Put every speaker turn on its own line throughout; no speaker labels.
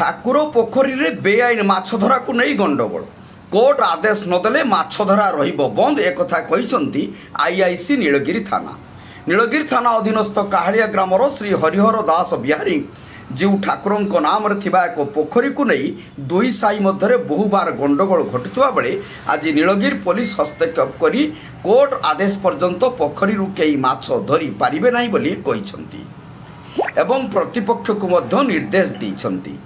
ठाकुर पोखरी रे बेआईन माछ धरा को नहीं गंडगोल कोर्ट आदेश नदेले माछ धरा रहिबो बंद एक कथा कहिसंती आईआईसी नीलगिरी थाना अधीनस्थ काहालिया ग्रामर श्री हरिहर दास बिहारी जो ठाकुर नाम एक पोखरी को नहीं दुई साई मध्य बहुबार गंडगोल घटुवा बेले आज नीलगिरी पुलिस हस्तक्षेप करी कोर्ट आदेश पर्यंत पोखरी कई माछ धरी पारिबे नहीं बोली कहिसंती एवं प्रतिपक्ष को मध्य निर्देश देइछंती।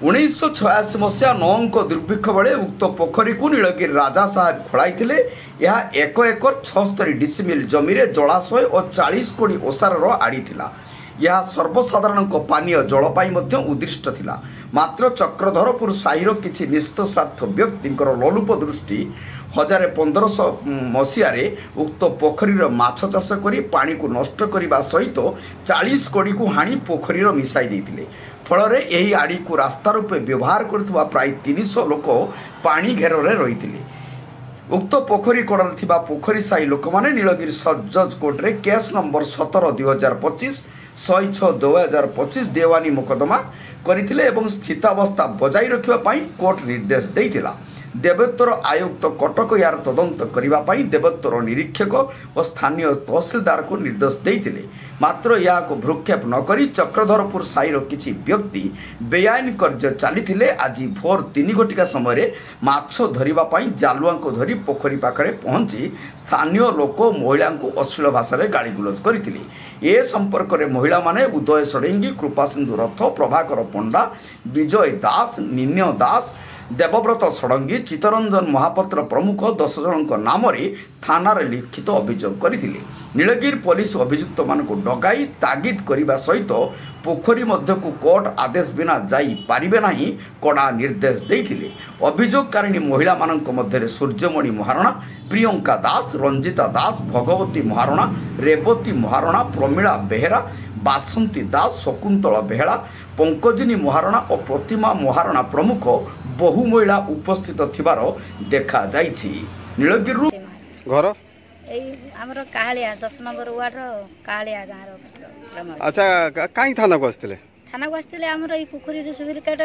1986 मसीहा 9 अंक दुर्भिक्ष बेले उक्त पोखरी को नीलगिरी राजा साहेब खोलाई यह 1 एकर 76 डिसिमिल जमी जलाशय और 40 कोटी ओसार आड़ी थिला। यह सर्वसाधारण पानीय जलपाई उद्दिष्ट थिला। मात्र चक्रधरपुर साहिर किछि निस्वार्थ व्यक्ति लोलुप दृष्टि 1500 मसीह उक्त पोखरी माछ चाष करी पानी को नष्ट करने सहित 40 कोटी को हाणी पोखरी मिसाई देथिले। फल यही आड़ी को रास्ता रूपे व्यवहार करथुवा प्राय 300 लोक पानी घेरे रही। उक्त पोखरी कड़े थिबा पोखरी साही लोक माने नीलगिरी सब जज कोर्ट रे केस नंबर 17/2025 106/2025 देवानी मोकदमा करथिले एवं स्थितावस्था बजाई रखिबा पई कोर्ट निर्देश देइथिला। देवोत्तर आयुक्त कटक यार तदंत करने देवोत्तर निरीक्षक और स्थानीय तहसीलदार को निर्देश देते मात्र या भ्रूक्षेप नक चक्रधरपुर साहिर किसी व्यक्ति बेआईन कार्य चली आज भोर 3 घटिका समय माछ धरने जालुआ को धरी पोखरी पाखे पहुंची स्थानीय लोक महिला को अश्लील भाषा गाड़ीगुलज करते। ए संपर्क में महिला माने उदय षडंगी कृपासिंधु रथ प्रभाकर पंडा विजय दास निन्य दास देवव्रत षडंगी चित्तरंजन महापात्र प्रमुख 10 जन नाम थाना लिखित अभियोग करते। नीलगिरी पुलिस अभियुक्त मान डगाई तागिद करने सहित पोखरी मध्य को कोर्ट आदेश बिना जाई पारिबे नहीं कड़ा निर्देश देते। अभियोगकारिणी महिला मानक मध्य सूर्यमणि महारणा प्रियंका दास रंजिता दास भगवती महारणा रेवती महारणा प्रमीला बेहेरा बासंती दास शकुंतला बेहेरा पंकजिनी महारणा और प्रतिमा महारणा प्रमुख बहु महिला उपस्थित थिबार देखा जाइछि। नीलगिरी
घर
हमरो कालिया 10 नंबर वार्ड कालिया गाँव।
अच्छा काई थाना को आस्थिले
हमरो ई पोखरी जो सुबिलकाट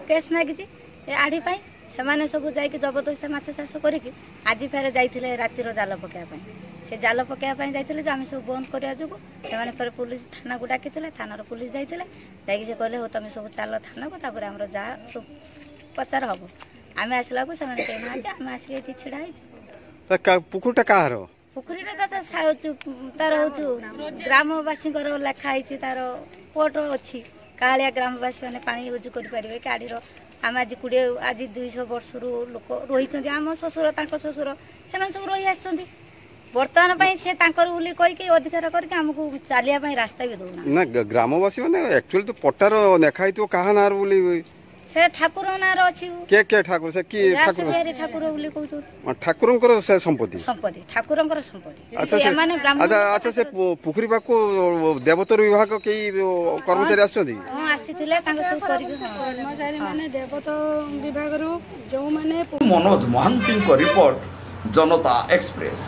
केस नागिछि ए आड़ी पई सेमाने सब जाई कि जबरदस्ती माछ चाष करिकि आज फेर जाइथिले रातिर जाल पकेया पई से जाल पकेया पई जाइथिले जे हम सब बंद करिया जुगु सेमाने फेर पुलिस थाना को डाकिथिले थानार पुलिस जाइथिले जाई जे कहले हो तमे सब चाल थाना को तापर हमरो जा पचार हबो आमे आसला को सेमाने कहना आमे आसी एठी छिडा आइछु।
पुकुरटा काहार
पोखरीटा तो तार हूँ ग्रामवासी लेखाई तार कोर्ट अच्छी कालिया ग्रामवासी मैंने पानी यूज करेंगे गाड़ी आम आज 20 आज 200 वर्ष लोक रही आम शशुर शशुर से सब रही आस बर्तमान से कहीकि अधिकार करके आमको चलिया रास्ता भी दौना
ना ग्रामवासी मैंने एक्चुअली तो पट्टार लेखाई क्या ना
से ठाकुर नार अच्छी
के ठाकुर से की ठाकुर ठाकुर से संपत्ति
संपत्ति ठाकुर संपत्ति।
अच्छा अच्छा से पोखरी पाको देवोत्तर विभाग के कर्मचारी आछथि
हां आसीथिले तांको सब करिक
कर्मचारी माने देवोत्तर विभाग रो जो माने
मनोज महांती को रिपोर्ट जनता एक्सप्रेस।